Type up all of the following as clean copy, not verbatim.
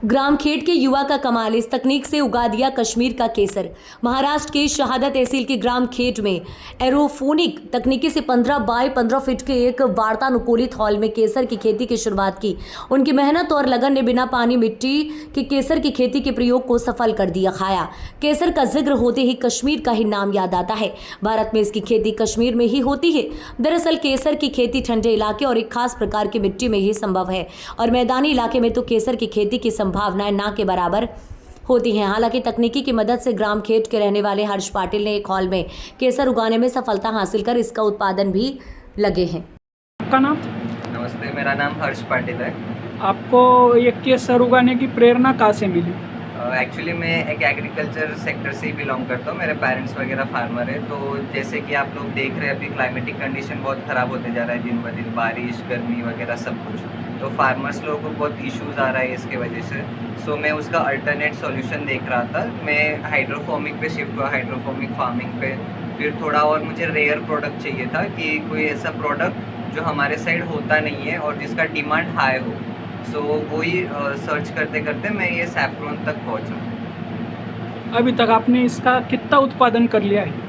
ग्रामखेड़ के युवा का कमाल, इस तकनीक से उगा दिया कश्मीर का केसर। महाराष्ट्र के शहादा तहसील के ग्रामखेड़ में एरोफोनिक तकनीकी से 15 बाय 15 फीट के एक वातानुकूलित हॉल में केसर की खेती की शुरुआत की। उनकी मेहनत और लगन ने बिना पानी मिट्टी के केसर की खेती के प्रयोग को सफल कर दिया खाया। केसर का जिक्र होते ही कश्मीर का ही नाम याद आता है। भारत में इसकी खेती कश्मीर में ही होती है। दरअसल केसर की खेती ठंडे इलाके और एक खास प्रकार की मिट्टी में ही संभव है और मैदानी इलाके में तो केसर की खेती की संभावनाएं ना के बराबर होती हैं। हालांकि तकनीकी की मदद से ग्रामखेड़ के रहने वाले हर्ष पाटिल ने एक हॉल में केसर उगाने में सफलता हासिल कर इसका उत्पादन भी लगे हैं। आपका नाम? नमस्ते, मेरा नाम हर्ष पाटिल है। आपको ये केसर उगाने की प्रेरणा कहाँ से मिली? एक्चुअली मैं एक एग्रीकल्चर सेक्टर से ही बिलोंग करता हूँ। मेरे पेरेंट्स वगैरह फार्मर है। तो जैसे कि आप लोग देख रहे हैं अभी क्लाइमेटिक कंडीशन बहुत ख़राब होते जा रहा है दिन ब दिन, बारिश गर्मी वगैरह सब कुछ। तो फार्मर्स लोगों को बहुत इश्यूज़ आ रहा है इसके वजह से। सो मैं उसका अल्टरनेट सॉल्यूशन देख रहा था। मैं हाइड्रोफोनिक पे शिफ्ट हुआ, हाइड्रोफोनिक फार्मिंग पे। फिर थोड़ा और मुझे रेयर प्रोडक्ट चाहिए था कि कोई ऐसा प्रोडक्ट जो हमारे साइड होता नहीं है और जिसका डिमांड हाई हो। सो वही सर्च करते करते मैं ये सैफरॉन तक पहुंचा। अभी तक आपने इसका कितना उत्पादन कर लिया है?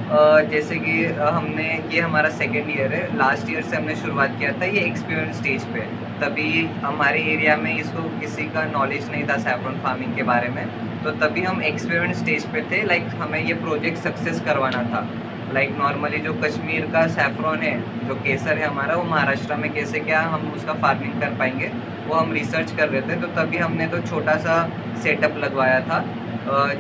जैसे कि हमने ये हमारा सेकेंड ईयर है। लास्ट ईयर से हमने शुरुआत किया था। ये एक्सपीरियंस स्टेज पे तभी हमारे एरिया में इसको किसी का नॉलेज नहीं था सैफरॉन फार्मिंग के बारे में। तो तभी हम एक्सपीरियंस स्टेज पे थे। लाइक हमें ये प्रोजेक्ट सक्सेस करवाना था। लाइक नॉर्मली जो कश्मीर का सैफरॉन है, जो केसर है हमारा, वो महाराष्ट्र में कैसे क्या हम उसका फार्मिंग कर पाएंगे वो हम रिसर्च कर रहे थे। तो तभी हमने तो छोटा सा सेटअप लगवाया था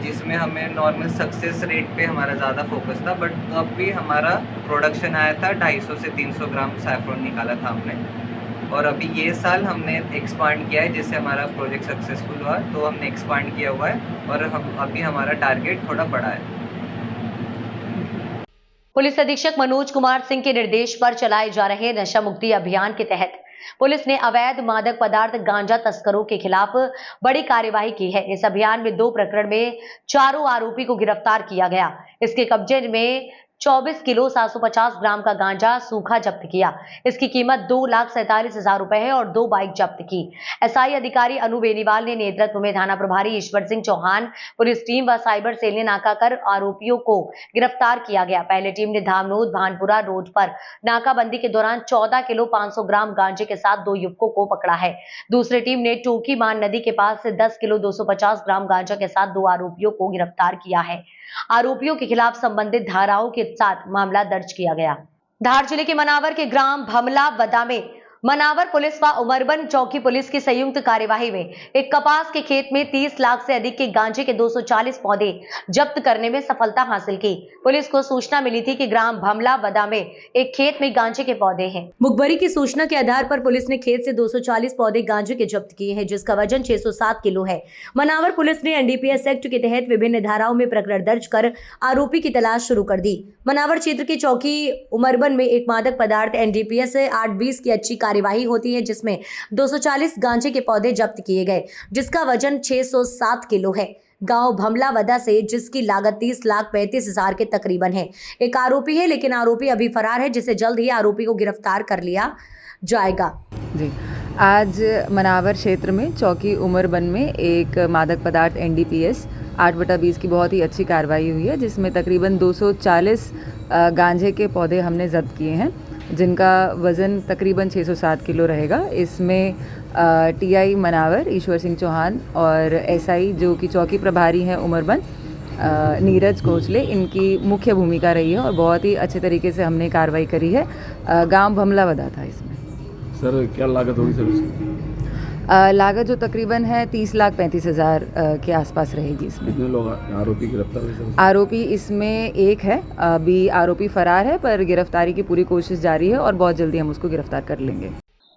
जिसमें हमें नॉर्मल सक्सेस रेट पे हमारा ज़्यादा फोकस था। बट तब भी हमारा प्रोडक्शन आया था 250 से 300 ग्राम सैफरॉन निकाला था हमने। और अभी ये साल हमने एक्सपांड किया है। जैसे हमारा प्रोजेक्ट सक्सेसफुल हुआ तो हमने एक्सपांड किया हुआ है और हम अभी हमारा टारगेट थोड़ा बड़ा है। पुलिस अधीक्षक मनोज कुमार सिंह के निर्देश पर चलाए जा रहे नशा मुक्ति अभियान के तहत पुलिस ने अवैध मादक पदार्थ गांजा तस्करों के खिलाफ बड़ी कार्यवाही की है। इस अभियान में 2 प्रकरण में 4 आरोपी को गिरफ्तार किया गया। इसके कब्जे में 24 किलो 750 ग्राम का गांजा सूखा जब्त किया। इसकी कीमत 2,47,000 रुपए है और 2 बाइक जब्त की। एसआई अधिकारी अनु बेनीवाल ने नेतृत्व में थाना प्रभारी ईश्वर सिंह चौहान, पुलिस टीम व साइबर सेल ने नाका कर आरोपियों को गिरफ्तार किया गया। पहले टीम ने धामनोद भानपुरा रोड पर नाकाबंदी के दौरान 14 किलो 500 ग्राम गांजे के साथ 2 युवकों को पकड़ा है। दूसरी टीम ने टोकी मान नदी के पास से 10 किलो 250 ग्राम गांजा के साथ 2 आरोपियों को गिरफ्तार किया है। आरोपियों के खिलाफ संबंधित धाराओं के साथ मामला दर्ज किया गया। धार जिले के मनावर के ग्राम भमलावदा में मनावर पुलिस व उमरबन चौकी पुलिस की संयुक्त कार्यवाही में एक कपास के खेत में 30 लाख से अधिक के गांजे के 240 पौधे जब्त करने में सफलता हासिल की। पुलिस को सूचना मिली थी कि ग्राम भमलावदा में एक खेत में गांजे के पौधे हैं। मुखबरी की सूचना के आधार पर पुलिस ने खेत से 240 पौधे गांजे के जब्त किए हैं, जिसका वजन 607 किलो है। मनावर पुलिस ने एनडीपीएस एक्ट के तहत विभिन्न धाराओं में प्रकरण दर्ज कर आरोपी की तलाश शुरू कर दी। मनावर क्षेत्र की चौकी उमरबन में एक मादक पदार्थ एनडीपीएस 820 की अच्छी कार्यवाही होती है, जिसमें 240 गांजे के पौधे जब्त किए गए, जिसका वजन 607 किलो है। गांव भमलावदा से जिसकी लागत 30,35,000 के तकरीबन है। एक आरोपी है, लेकिन आरोपी अभी फरार है, जिसे जल्द ही आरोपी को गिरफ्तार कर लिया जाएगा। जी, आज मनावर क्षेत्र में चौकी उमरबन में एक मादक पदार्थ एनडीपीएस 8/20 की बहुत ही अच्छी कार्रवाई हुई है, जिसमें तकरीबन 240 गांजे के पौधे हमने जब्त किए हैं, जिनका वज़न तकरीबन 607 किलो रहेगा। इसमें टीआई मनावर ईश्वर सिंह चौहान और एसआई जो कि चौकी प्रभारी हैं उमरबन नीरज कोचले, इनकी मुख्य भूमिका रही है और बहुत ही अच्छे तरीके से हमने कार्रवाई करी है। गांव भमलावदा था इसमें। सर क्या लागत होगी सर उसकी? लागत जो तकरीबन है 30,35,000 के आसपास रहेगी इसमें। कितने लोग आरोपी गिरफ्तार हुए सर? आरोपी इसमें एक है, अभी आरोपी फरार है, पर गिरफ्तारी की पूरी कोशिश जारी है और बहुत जल्दी हम उसको गिरफ्तार कर लेंगे।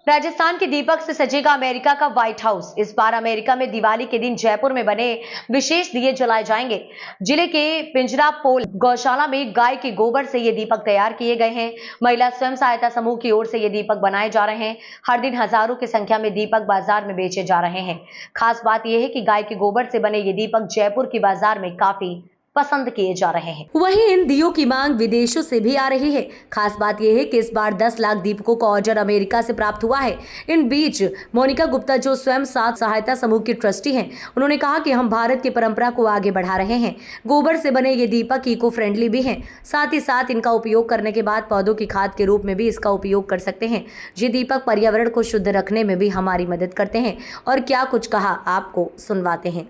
राजस्थान के दीपक से सजेगा अमेरिका का व्हाइट हाउस। इस बार अमेरिका में दिवाली के दिन जयपुर में बने विशेष दिए जलाए जाएंगे। जिले के पिंजरापोल गौशाला में गाय के गोबर से ये दीपक तैयार किए गए हैं। महिला स्वयं सहायता समूह की ओर से ये दीपक बनाए जा रहे हैं। हर दिन हजारों की संख्या में दीपक बाजार में बेचे जा रहे हैं। खास बात यह है कि गाय के गोबर से बने ये दीपक जयपुर की बाजार में काफी पसंद किए जा रहे हैं। वहीं इन दियों की मांग विदेशों से भी आ रही है। खास बात यह है कि इस बार 10 लाख दीपकों का ऑर्डर अमेरिका से प्राप्त हुआ है। इन बीच मोनिका गुप्ता, जो स्वयं साथ सहायता समूह की ट्रस्टी हैं, उन्होंने कहा कि हम भारत की परंपरा को आगे बढ़ा रहे हैं। गोबर से बने ये दीपक इको फ्रेंडली भी हैं। साथ ही साथ इनका उपयोग करने के बाद पौधों की खाद के रूप में भी इसका उपयोग कर सकते हैं। ये दीपक पर्यावरण को शुद्ध रखने में भी हमारी मदद करते हैं। और क्या कुछ कहा, आपको सुनवाते हैं।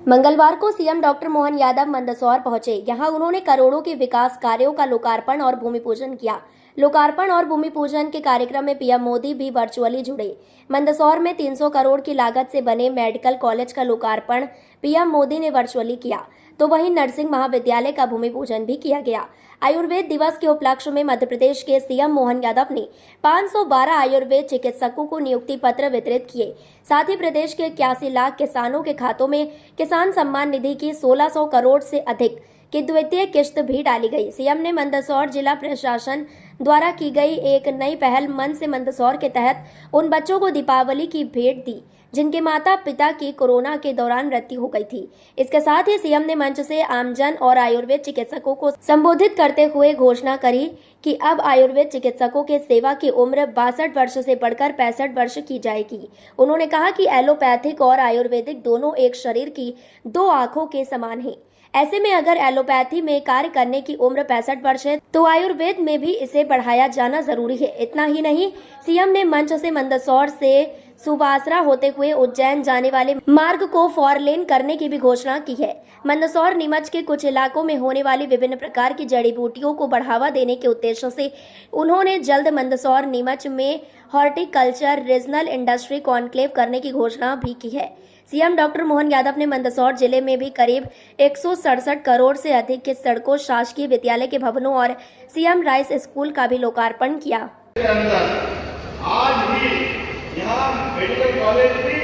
मंगलवार को सीएम डॉक्टर मोहन यादव मंदसौर पहुंचे। यहां उन्होंने करोड़ों के विकास कार्यों का लोकार्पण और भूमि पूजन किया। लोकार्पण और भूमि पूजन के कार्यक्रम में पीएम मोदी भी वर्चुअली जुड़े। मंदसौर में 300 करोड़ की लागत से बने मेडिकल कॉलेज का लोकार्पण पीएम मोदी ने वर्चुअली किया, तो वहीं नर्सिंग महाविद्यालय का भूमि पूजन भी किया गया। आयुर्वेद दिवस के उपलक्ष्य में मध्य प्रदेश के सीएम मोहन यादव ने 512 आयुर्वेद चिकित्सकों को नियुक्ति पत्र वितरित किए। साथ ही प्रदेश के 81 लाख किसानों के खातों में किसान सम्मान निधि की 1600 करोड़ से अधिक की द्वितीय किश्त भी डाली गई। सीएम ने मंदसौर जिला प्रशासन द्वारा की गई एक नई पहल मन से मंदसौर के तहत उन बच्चों को दीपावली की भेंट दी जिनके माता पिता की कोरोना के दौरान मृत्यु हो गई थी। इसके साथ ही सीएम ने मंच से आमजन और आयुर्वेद चिकित्सकों को संबोधित करते हुए घोषणा करी कि अब आयुर्वेद चिकित्सकों के सेवा की उम्र 62 वर्ष से बढ़कर 65 वर्ष की जाएगी। उन्होंने कहा कि एलोपैथिक और आयुर्वेदिक दोनों एक शरीर की दो आंखों के समान हैं। ऐसे में अगर एलोपैथी में कार्य करने की उम्र 65 वर्ष है तो आयुर्वेद में भी इसे बढ़ाया जाना जरूरी है। इतना ही नहीं, सीएम ने मंच से मंदसौर से सुवासरा होते हुए उज्जैन जाने वाले मार्ग को 4 लेन करने की भी घोषणा की है। मंदसौर नीमच के कुछ इलाकों में होने वाली विभिन्न प्रकार की जड़ी बूटियों को बढ़ावा देने के उद्देश्य से उन्होंने जल्द मंदसौर नीमच में हॉर्टिकल्चर रीजनल इंडस्ट्री कॉन्क्लेव करने की घोषणा भी की है। सीएम डॉक्टर मोहन यादव ने मंदसौर जिले में भी करीब 167 करोड़ से अधिक के सड़कों, शासकीय विद्यालय के भवनों और सीएम राइस स्कूल का भी लोकार्पण किया। आज भी यहाँ मेडिकल कॉलेज भी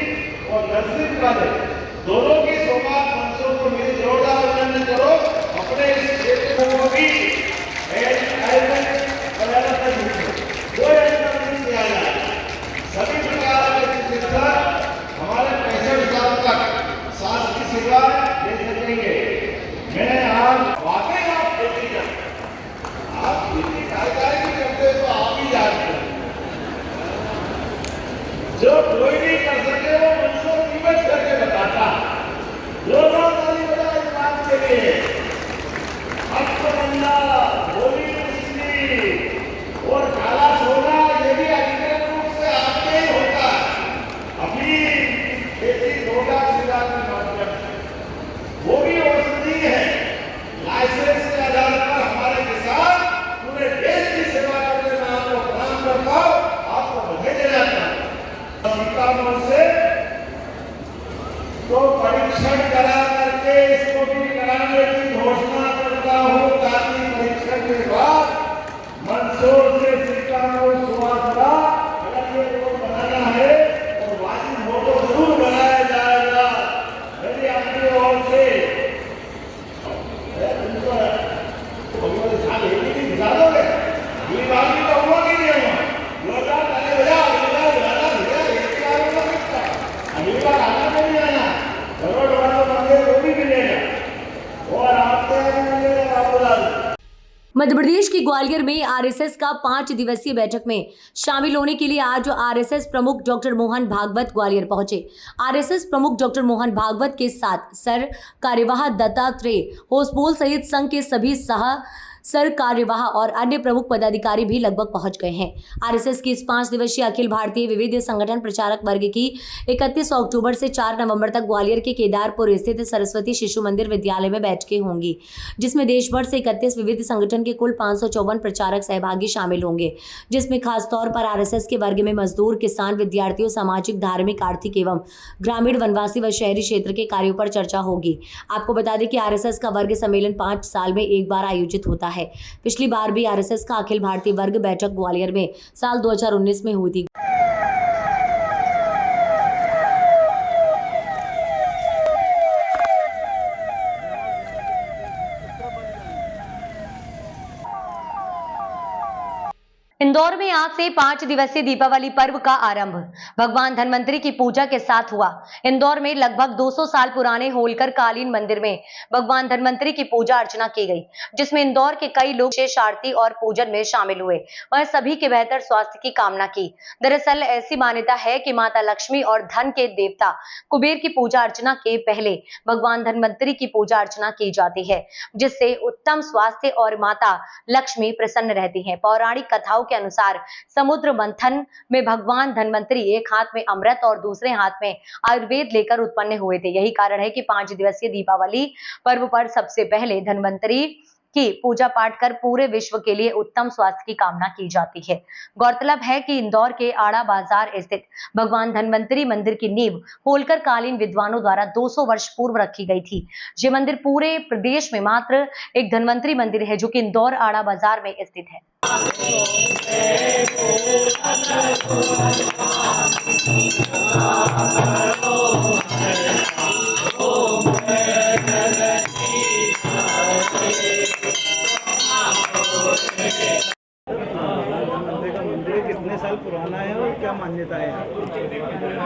और नर्सिंग कॉलेज दोनों की सोमवार मंचों को मिली जोरदार अभिनंदन करो। अपने इस क्षेत्र को भी कोई अंतर नहीं किया जाए। सभी प्रकार के चिकित्सक हमारे 65 साल तक शासकीय सेवा दे सकेंगे। मैं आज वाकई आप देखिए, आप इतनी कार्यकारी करते तो आप ही जानते हैं। जो कोई नहीं कर सके वो मुझको कीमत करके बताता। लोगों ताली बजाए इस बात के लिए। हस्तबंधा, होली मिश्री और काला सोना ये भी अधिकृत रूप से आपके ही होता है। अभी खेती 2 लाख में माध्यम वो भी औषधि है। लाइसेंस के आधार पर हमारे किसान पूरे देश की सेवा करने में आपको प्रणाम करता हूँ, आपको बधाई देना चाहता हूँ। से तो परीक्षण करा करके इसको भी कराने की घोषणा करता हूँ ताकि परीक्षण के बाद मंदसौर से सीतापुर सुवासरा अगर ये रोड बनाना है और वाजिब हो तो जरूर बनाया जाएगा। मेरी अपनी ओर से दिखा दोगे अगली बार भी तो हुआ कि नहीं हुआ। जोरदार ताली बजा, अगली बार आना नहीं आना, करोड़ वालों मंदिर वो भी मिलेगा और आपको मिलेगा बाबूलाल। मध्य प्रदेश की ग्वालियर में आरएसएस का 5 दिवसीय बैठक में शामिल होने के लिए आज आरएसएस प्रमुख डॉक्टर मोहन भागवत ग्वालियर पहुंचे। आरएसएस प्रमुख डॉक्टर मोहन भागवत के साथ सर कार्यवाह दत्तात्रेय होसबोल सहित संघ के सभी सर कार्यवाह और अन्य प्रमुख पदाधिकारी भी लगभग पहुंच गए हैं। आरएसएस की इस 5 दिवसीय अखिल भारतीय विविध संगठन प्रचारक वर्ग की 31 अक्टूबर से 4 नवंबर तक ग्वालियर के केदारपुर स्थित सरस्वती शिशु मंदिर विद्यालय में बैठकें होंगी, जिसमें देश भर से 31 विविध संगठन के कुल 554 प्रचारक सहभागी शामिल होंगे, जिसमें खासतौर पर आरएसएस के वर्ग में मजदूर, किसान, विद्यार्थियों, सामाजिक, धार्मिक, आर्थिक एवं ग्रामीण, वनवासी व शहरी क्षेत्र के कार्यों पर चर्चा होगी। आपको बता दें कि आरएसएस का वर्ग सम्मेलन 5 साल में एक बार आयोजित होता है। पिछली बार भी आरएसएस का अखिल भारतीय वर्ग बैठक ग्वालियर में साल 2019 में हुई थी। इंदौर में आज से 5 दिवसीय दीपावली पर्व का आरंभ भगवान धन्वंतरी की पूजा के साथ हुआ। इंदौर में लगभग 200 साल पुराने होलकर कालीन मंदिर में भगवान धन्वंतरी की पूजा अर्चना की गई, जिसमें इंदौर के कई लोग विशेष आरती और पूजन में शामिल हुए। वह सभी के बेहतर स्वास्थ्य की कामना की। दरअसल ऐसी मान्यता है कि माता लक्ष्मी और धन के देवता कुबेर की पूजा अर्चना के पहले भगवान धन्वंतरी की पूजा अर्चना की जाती है, जिससे उत्तम स्वास्थ्य और माता लक्ष्मी प्रसन्न रहती है। पौराणिक कथाओं के अनुसार समुद्र मंथन में भगवान धन्वंतरी एक हाथ में अमृत और दूसरे हाथ में आयुर्वेद लेकर उत्पन्न हुए थे। यही कारण है कि 5 दिवसीय दीपावली पर्व पर सबसे पहले धन्वंतरी की पूजा पाठ कर पूरे विश्व के लिए उत्तम स्वास्थ्य की कामना की जाती है। गौरतलब है कि इंदौर के आड़ा बाजार स्थित भगवान धन्वंतरी मंदिर की नींव होलकर कालीन विद्वानों द्वारा 200 वर्ष पूर्व रखी गई थी। ये मंदिर पूरे प्रदेश में मात्र एक धन्वंतरी मंदिर है, जो कि इंदौर आड़ा बाजार में स्थित है। कितने साल पुराना है और क्या मान्यता है?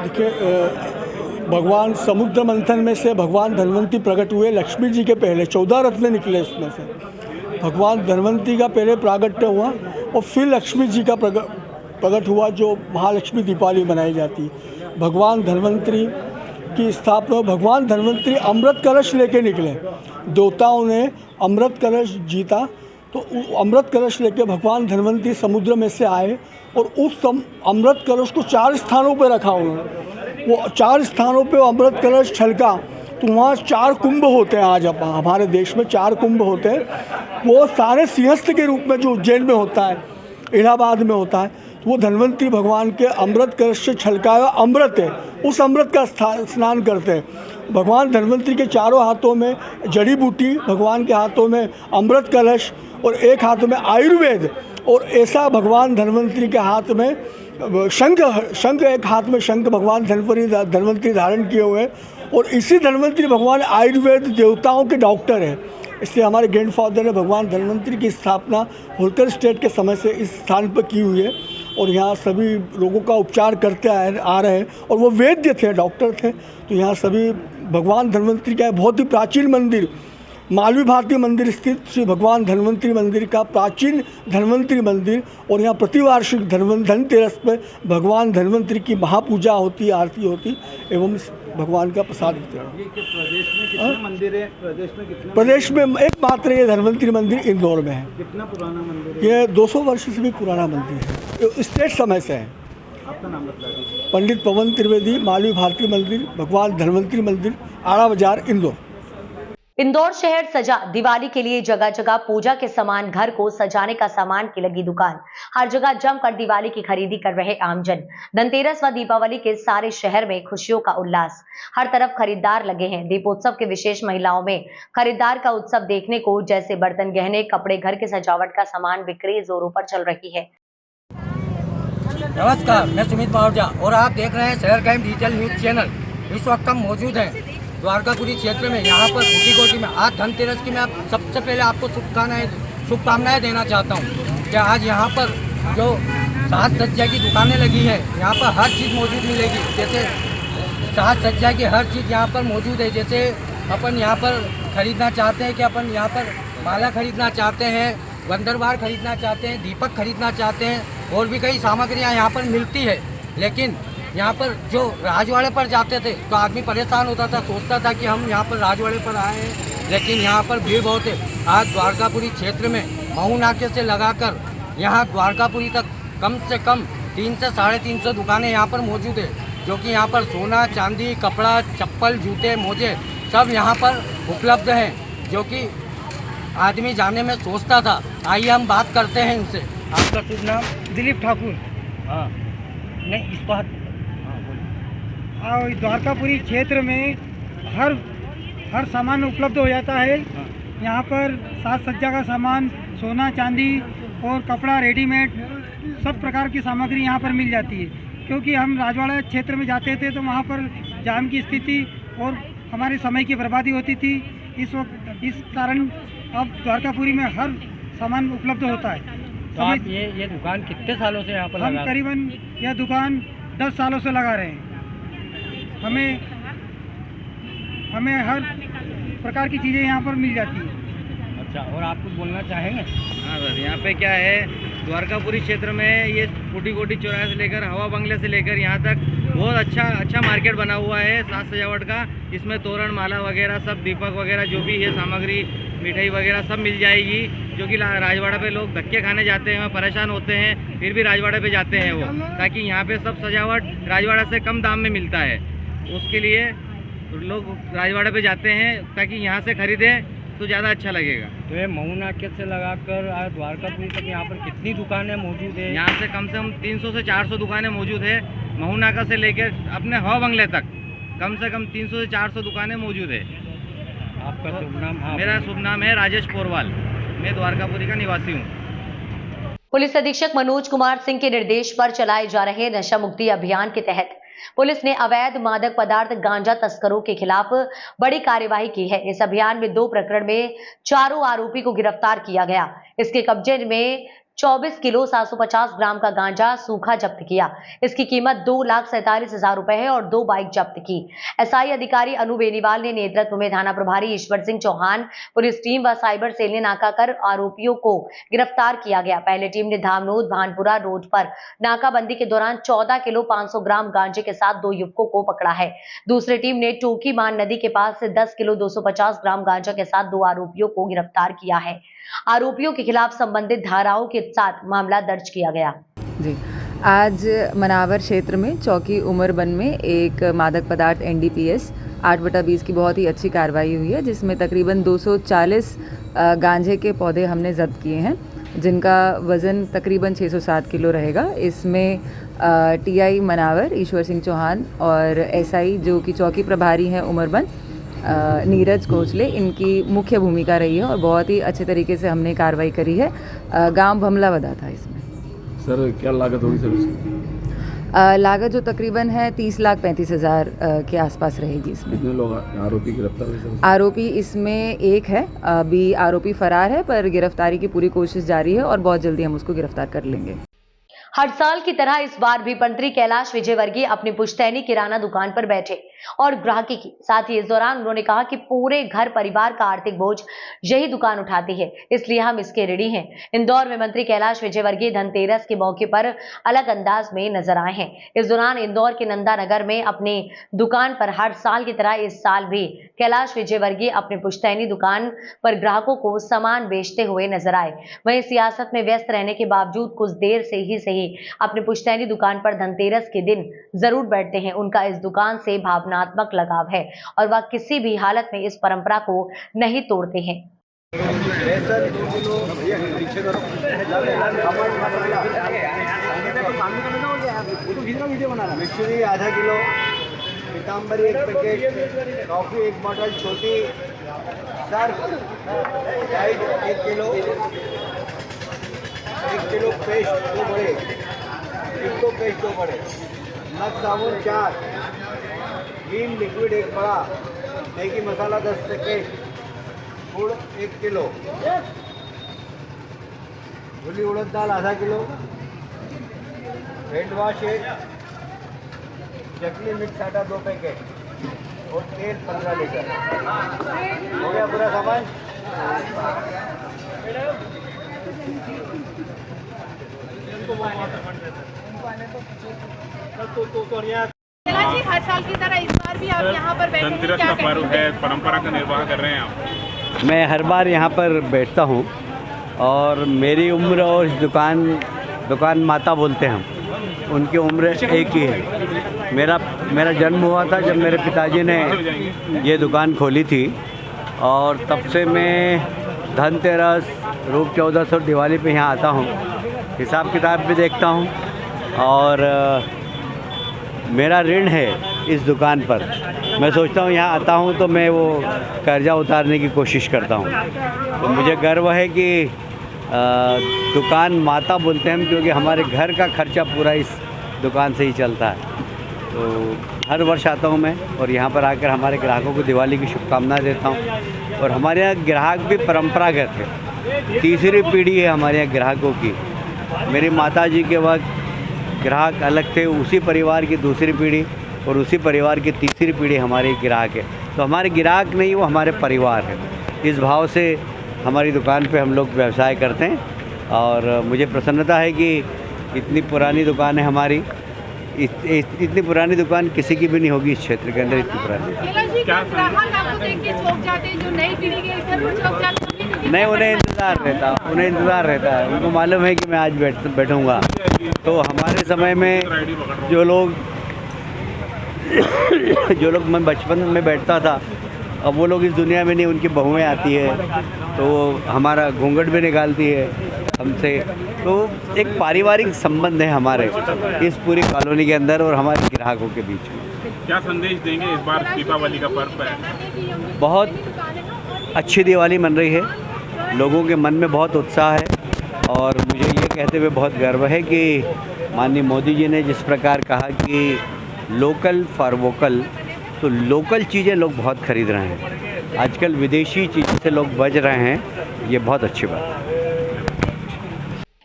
देखिए, भगवान समुद्र मंथन में से भगवान धन्वंतरी प्रकट हुए। लक्ष्मी जी के पहले 14 रत्न निकले, उसमें से भगवान धन्वंतरी का पहले प्रागट्य हुआ और फिर लक्ष्मी जी का प्रकट हुआ, जो महालक्ष्मी दीपावली मनाई जाती है। भगवान धन्वंतरी की स्थापना, भगवान धन्वंतरी अमृत कलश लेके निकले। देवताओं ने अमृत कलश जीता, तो अमृत कलश लेके भगवान धन्वंतरी समुद्र में से आए और उस अमृत कलश को 4 स्थानों पर रखा उन्होंने। वो 4 स्थानों पे अमृत कलश छलका, तो वहाँ 4 कुंभ होते हैं। आज हमारे देश में 4 कुंभ होते हैं। वो सारे सिंहस्थ के रूप में, जो उज्जैन में होता है, इलाहाबाद में होता है, तो वो धन्वंतरी भगवान के अमृत कलश से छलकाया अमृत है, उस अमृत का स्नान करते हैं। भगवान धन्वंतरी के चारों हाथों में जड़ी बूटी, भगवान के हाथों में अमृत कलश और एक हाथ में आयुर्वेद, और ऐसा भगवान धन्वंतरी के हाथ में शंख एक हाथ में शंख भगवान धन्वंतरी धारण किए हुए। और इसी धन्वंतरी भगवान आयुर्वेद देवताओं के डॉक्टर हैं। इसलिए हमारे ग्रैंडफादर ने भगवान धन्वंतरी की स्थापना होलकर स्टेट के समय से इस स्थान पर की हुई है और यहाँ सभी लोगों का उपचार करते आ रहे हैं। और वो वैद्य थे, डॉक्टर थे। तो यहाँ सभी भगवान धन्वंतरी का बहुत ही प्राचीन मंदिर, मालवी भारती मंदिर स्थित श्री भगवान धन्वंतरी मंदिर का प्राचीन धन्वंतरी मंदिर, और यहाँ प्रतिवार्षिक धनतेरस पर भगवान धन्वंतरी की महापूजा होती, आरती होती एवं भगवान का प्रसाद वितरण। प्रदेश में कितने मंदिर है? प्रदेश में एकमात्र ये धन्वंतरी मंदिर इंदौर में है। कितना पुराना मंदिर है? ये 200 वर्ष से भी पुराना मंदिर है, स्टेट समय से है। आपका नाम बता दीजिए। पंडित पवन त्रिवेदी, मालवी भारती मंदिर, भगवान धन्वंतरी मंदिर, आड़ा बाजार, इंदौर। इंदौर शहर सजा। दिवाली के लिए जगह जगह पूजा के सामान, घर को सजाने का सामान की लगी दुकान। हर जगह जमकर दिवाली की खरीदी कर रहे आमजन। धनतेरस व दीपावली के सारे शहर में खुशियों का उल्लास। हर तरफ खरीदार लगे हैं। दीपोत्सव के विशेष महिलाओं में खरीदार का उत्सव देखने को, जैसे बर्तन, गहने, कपड़े, घर के सजावट का सामान बिक्री जोरों पर चल रही है। नमस्कार, मैं सुमित मावजा और आप देख रहे हैं शहर क्राइम डिजिटल न्यूज चैनल। इस वक्त हम मौजूद हैं द्वारकापुरी क्षेत्र में। यहाँ पर कोटी में आज धनतेरस की मैं सबसे पहले आपको शुभकामनाएं देना चाहता हूँ कि आज यहाँ पर जो साज सज्जा की दुकानें लगी हैं, यहाँ पर हर चीज़ मौजूद मिलेगी। जैसे साज सज्जा की हर चीज़ यहाँ पर मौजूद है। जैसे अपन यहाँ पर खरीदना चाहते हैं कि अपन यहाँ पर माला खरीदना चाहते हैं, बंदरवार खरीदना चाहते हैं, दीपक खरीदना चाहते हैं, और भी कई सामग्रियाँ यहाँ पर मिलती है। लेकिन यहाँ पर जो राजवाड़े पर जाते थे तो आदमी परेशान होता था, सोचता था कि हम यहाँ पर राजवाड़े पर आए हैं, लेकिन यहाँ पर भीड़ बहुत है। आज द्वारकापुरी क्षेत्र में महू नाके से लगाकर यहाँ द्वारकापुरी तक कम से कम 300 से 350 दुकानें यहाँ पर मौजूद है, जो कि यहाँ पर सोना, चांदी, कपड़ा, चप्पल, जूते, मोजे सब यहाँ पर उपलब्ध हैं, जो कि आदमी जाने में सोचता था। आइए हम बात करते हैं इनसे। आपका शुभ नाम? दिलीप ठाकुर। हाँ, नहीं इस बात और द्वारकापुरी क्षेत्र में हर सामान उपलब्ध हो जाता है। यहाँ पर साज सज्जा का सामान, सोना, चांदी और कपड़ा, रेडीमेड सब प्रकार की सामग्री यहाँ पर मिल जाती है। क्योंकि हम राजवाड़ा क्षेत्र में जाते थे तो वहाँ पर जाम की स्थिति और हमारे समय की बर्बादी होती थी। इस कारण अब द्वारकापुरी में हर सामान उपलब्ध होता है। तो आप ये दुकान कितने सालों से यहाँ पर हम लगा? करीबन यह दुकान 10 सालों से लगा रहे हैं। हमें हर प्रकार की चीज़ें यहाँ पर मिल जाती हैं। अच्छा, और आप कुछ बोलना चाहेंगे? हाँ सर, यहाँ पे क्या है, द्वारकापुरी क्षेत्र में ये फूटी कोटी चौराहे से लेकर हवा बंगले से लेकर यहाँ तक बहुत अच्छा मार्केट बना हुआ है साज सजावट का। इसमें तोरण माला वगैरह सब, दीपक वगैरह जो भी है सामग्री, मिठाई वगैरह सब मिल जाएगी। जो कि राजवाड़ा पे लोग धक्के खाने जाते हैं, परेशान होते हैं, फिर भी राजवाड़ा पे जाते हैं वो, ताकि यहाँ पे सब सजावट राजवाड़ा से कम दाम में मिलता है। उसके लिए लोग राजवाड़ा पे जाते हैं ताकि यहाँ से खरीदे तो ज़्यादा अच्छा लगेगा। तो ये मऊ नाके से लगाकर द्वारकापुरी तक यहाँ पर कितनी दुकानें मौजूद है? यहाँ से कम 300 से 400 दुकानें मौजूद है। मऊ नाका से लेकर अपने हवा बंगले तक कम से कम 300 से 400 दुकानें मौजूद है। आपका शुभ नाम? मेरा शुभ नाम है राजेश पोरवाल, मैं द्वारकापुरी का निवासी हूँ। पुलिस अधीक्षक मनोज कुमार सिंह के निर्देश पर चलाए जा रहे नशा मुक्ति अभियान के तहत पुलिस ने अवैध मादक पदार्थ गांजा तस्करों के खिलाफ बड़ी कार्यवाही की है। इस अभियान में 2 प्रकरण में 4 आरोपी को गिरफ्तार किया गया। इसके कब्जे में 24 किलो 750 ग्राम का गांजा सूखा जब्त किया। इसकी कीमत 2,47,000 रुपए है और 2 बाइक जब्त की। एसआई अधिकारी अनु बेनीवाल ने नेतृत्व में थाना प्रभारी ईश्वर सिंह चौहान, पुलिस टीम व साइबर सेल ने नाका कर आरोपियों को गिरफ्तार किया गया। पहले टीम ने धामनोद भानपुरा रोड पर नाकाबंदी के दौरान 14 किलो 500 ग्राम गांजे के साथ 2 युवकों को पकड़ा है। दूसरी टीम ने टोकी मान नदी के पास से 10 किलो 250 ग्राम गांजा के साथ 2 आरोपियों को गिरफ्तार किया है। आरोपियों के खिलाफ संबंधित धाराओं के साथ मामला दर्ज किया गया। जी, आज मनावर क्षेत्र में चौकी उमरबन में एक मादक पदार्थ NDPS 8/20 की बहुत ही अच्छी कार्रवाई हुई है, जिसमें तकरीबन 240 गांजे के पौधे हमने जब्त किए हैं, जिनका वज़न तकरीबन 607 किलो रहेगा। इसमें TI मनावर ईश्वर सिंह चौहान और SI जो कि चौकी प्रभारी हैं उमरबन नीरज कोचले, इनकी मुख्य भूमिका रही है और बहुत ही अच्छे तरीके से हमने कार्रवाई करी है। गांव भमलावदा था इसमें। सर क्या लागत होगी सर इसकी? लागत जो तकरीबन है 30,35,000 के आसपास रहेगी इसमें। कितने लोग आरोपी गिरफ्तार हुए सर? आरोपी इसमें एक है, अभी आरोपी फरार है, पर गिरफ्तारी की पूरी कोशिश जारी है और बहुत जल्दी हम उसको गिरफ्तार कर लेंगे। हर साल की तरह इस बार भी मंत्री कैलाश विजयवर्गीय अपनी पुश्तैनी किराना दुकान पर बैठे और ग्राहकी की। साथ ही इस दौरान उन्होंने कहा कि पूरे घर परिवार का आर्थिक बोझ यही दुकान उठाती है, इसलिए हम इसके ऋणी हैं। इंदौर में मंत्री कैलाश विजयवर्गीय धनतेरस के मौके पर अलग अंदाज में नजर आए हैं। इस दौरान इंदौर के नंदा नगर में अपनी दुकान पर हर साल की तरह इस साल भी कैलाश विजयवर्गीय अपने पुश्तैनी दुकान पर ग्राहकों को सामान बेचते हुए नजर आए। वहीं सियासत में व्यस्त रहने के बावजूद कुछ देर से ही सही अपनी पुश्तैनी दुकान पर धनतेरस के दिन जरूर बैठते हैं। उनका इस दुकान से भावनात्मक लगाव है और वह किसी भी हालत में इस परंपरा को नहीं तोड़ते हैं। मिश्री आधा kilo, Pitambari 1 packet, coffee 1 bottle छोटी, सर्फ 1 किलो, 1 किलो पेस्ट 2 बड़े, इसको पेस्ट 2 बड़े, नक साबुन 4, वीम लिक्विड 1 बड़ा, मैगी मसाला 10 पैकेट, गुड़ 1 किलो, धुली उड़द दाल आधा किलो, हैंड वॉश 1, चटनी मिक्स आटा 2 पैकेट और तेल 15 लीटर। हो गया पूरा सामान। जी, हर साल की तरह इस बार भी आप यहाँ पर बैठे हैं, धनतेरस का पर्व है, परंपरा का निर्वाह कर रहे हैं आप? मैं हर बार यहाँ पर बैठता हूँ और मेरी उम्र और इस दुकान माता बोलते हैं हम, उनकी उम्र एक ही है। मेरा जन्म हुआ था जब मेरे पिताजी ने ये दुकान खोली थी और तब से मैं धनतेरस, रूप चौदस और दिवाली पे यहाँ आता हूँ, हिसाब किताब भी देखता हूँ और मेरा ऋण है इस दुकान पर। मैं सोचता हूँ यहाँ आता हूँ तो मैं वो कर्जा उतारने की कोशिश करता हूँ। तो मुझे गर्व है कि दुकान माता बोलते हैं क्योंकि हमारे घर का खर्चा पूरा इस दुकान से ही चलता है। तो हर वर्ष आता हूँ मैं और यहाँ पर आकर हमारे ग्राहकों को दिवाली की शुभकामनाएं देता हूँ। और हमारे यहाँ ग्राहक भी परंपरागत है, तीसरी पीढ़ी है हमारे यहाँ ग्राहकों की। मेरी माताजी के वक्त ग्राहक अलग थे, उसी परिवार की दूसरी पीढ़ी और उसी परिवार की तीसरी पीढ़ी हमारे ग्राहक है। तो हमारे ग्राहक नहीं, वो हमारे परिवार है। इस भाव से हमारी दुकान पे हम लोग व्यवसाय करते हैं और मुझे प्रसन्नता है कि इतनी पुरानी दुकान है हमारी। इतनी पुरानी दुकान किसी की भी नहीं होगी इस क्षेत्र के अंदर, इतनी पुरानी। क्या ग्राहक आपको देख के चौंक जाते हैं, जो नई पीढ़ी के इधर वो चौंक जाते हैं? नहीं, उन्हें इंतज़ार रहता है। उनको मालूम है कि मैं आज बैठूंगा। तो हमारे समय में जो लोग मैं बचपन में बैठता था, अब वो लोग इस दुनिया में नहीं, उनकी बहुएं आती है तो हमारा घूंघट भी निकालती है हमसे। तो एक पारिवारिक संबंध है हमारे इस पूरी कॉलोनी के अंदर और हमारे ग्राहकों के बीच में। क्या संदेश देंगे इस बार दीपावली का पर्व है? बहुत अच्छी दिवाली मन रही है, लोगों के मन में बहुत उत्साह है और मुझे ये कहते हुए बहुत गर्व है कि माननीय मोदी जी ने जिस प्रकार कहा कि लोकल फॉर वोकल, तो लोकल चीज़ें लोग बहुत खरीद रहे हैं। आजकल विदेशी चीज़ों से लोग बच रहे हैं, ये बहुत अच्छी बात है।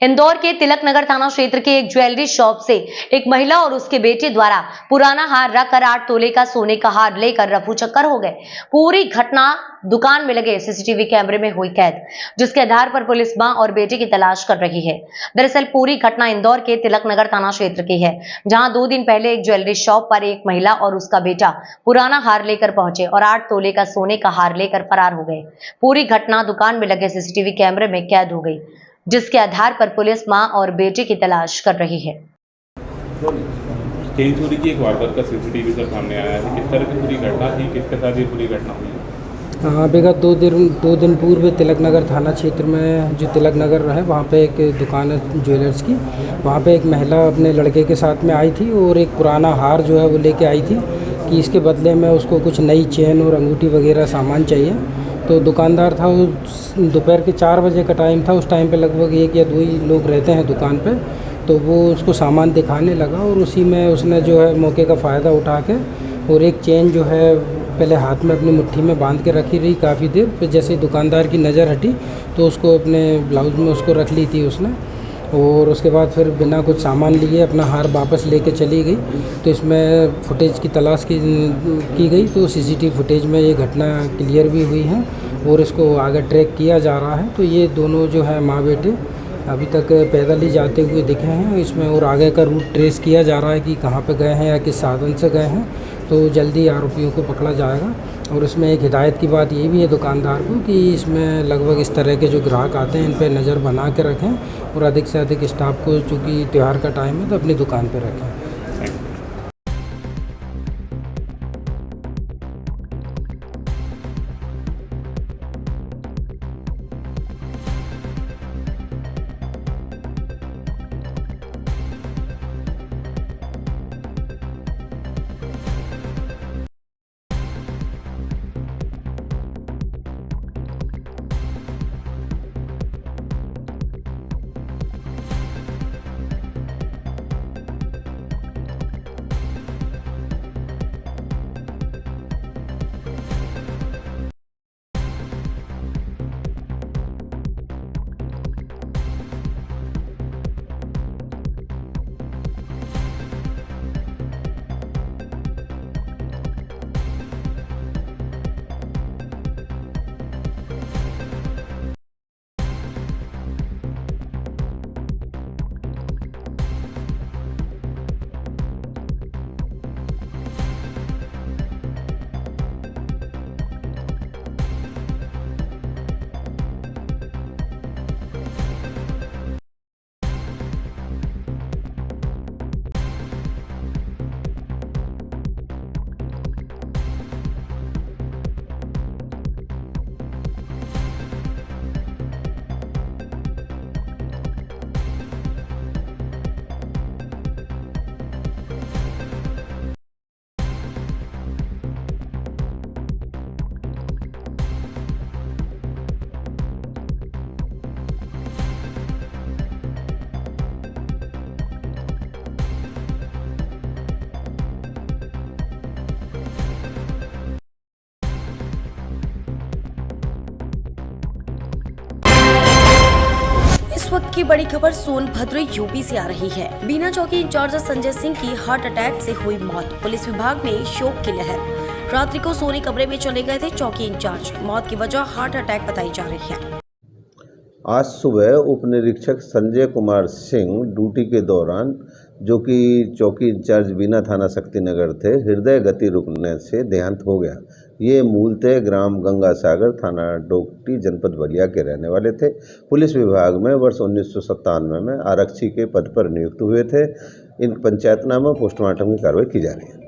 इंदौर के तिलक नगर थाना क्षेत्र के एक ज्वेलरी शॉप से एक महिला और उसके बेटे द्वारा पुराना हार रखकर 8 तोले का सोने का हार लेकर रफू चक्कर हो गए। पूरी घटना दुकान में लगे सीसीटीवी कैमरे में हुई कैद, जिसके आधार पर पुलिस मां और बेटे की तलाश कर रही है। दरअसल पूरी घटना इंदौर के तिलक नगर थाना क्षेत्र की है, जहां 2 दिन पहले एक ज्वेलरी शॉप पर एक महिला और उसका बेटा पुराना हार लेकर पहुंचे और 8 तोले का सोने का हार लेकर फरार हो गए। पूरी घटना दुकान में लगे सीसीटीवी कैमरे में कैद हो गई, जिसके आधार पर पुलिस मां और बेटे की तलाश कर रही है। चेन चोरी की एक वारदात का सीसीटीवी सर सामने आया है। किस तरह की पूरी घटना थी, किसके साथ ये पूरी घटना हुई? विगत 2 दिन पूर्व तिलक नगर थाना क्षेत्र में जो तिलक नगर है, वहाँ पे एक दुकान है ज्वेलर्स की। वहाँ पे एक महिला अपने लड़के के साथ में आई थी और एक पुराना हार जो है वो लेके आई थी कि इसके बदले में उसको कुछ नई चेन और अंगूठी वगैरह सामान चाहिए। तो दुकानदार था, वो दोपहर के 4 बजे का टाइम था। उस टाइम पे लगभग 1 या 2 ही लोग रहते हैं दुकान पे। तो वो उसको सामान दिखाने लगा और उसी में उसने जो है मौके का फ़ायदा उठा के और एक चेन जो है पहले हाथ में अपनी मुट्ठी में बांध के रखी रही काफ़ी देर। फिर जैसे ही दुकानदार की नज़र हटी तो उसको अपने ब्लाउज़ में उसको रख ली थी उसने, और उसके बाद फिर बिना कुछ सामान लिए अपना हार वापस लेके चली गई। तो इसमें फुटेज की तलाश की गई तो सीसीटीवी फुटेज में ये घटना क्लियर भी हुई है और इसको आगे ट्रैक किया जा रहा है। तो ये दोनों जो है माँ बेटे अभी तक पैदल ही जाते हुए दिखे हैं इसमें, और आगे का रूट ट्रेस किया जा रहा है कि कहाँ पे गए हैं या किस साधन से गए हैं। तो जल्दी आरोपियों को पकड़ा जाएगा। और इसमें एक हिदायत की बात ये भी है दुकानदार को कि इसमें लगभग इस तरह के जो ग्राहक आते हैं इन पर नज़र बना के रखें और अधिक से अधिक स्टाफ को, चूँकि त्यौहार का टाइम है, तो अपनी दुकान पर रखें। वक्त की बड़ी खबर सोनभद्र यूपी से आ रही है। बीना चौकी इंचार्ज संजय सिंह की हार्ट अटैक से हुई मौत। पुलिस विभाग में शोक की लहर। रात्रि को सोने कमरे में चले गए थे चौकी इंचार्ज। मौत की वजह हार्ट अटैक बताई जा रही है। आज सुबह उप निरीक्षक संजय कुमार सिंह ड्यूटी के दौरान, जो कि चौकी इंचार्ज बीना थाना शक्तिनगर थे, हृदय गति रुकने से देहांत हो गया। ये मूलतः ग्राम गंगा सागर, थाना डोकटी, जनपद बलिया के रहने वाले थे। पुलिस विभाग में वर्ष 1997 में आरक्षी के पद पर नियुक्त हुए थे। इन पंचायतनामा पोस्टमार्टम की कार्रवाई की जा रही है।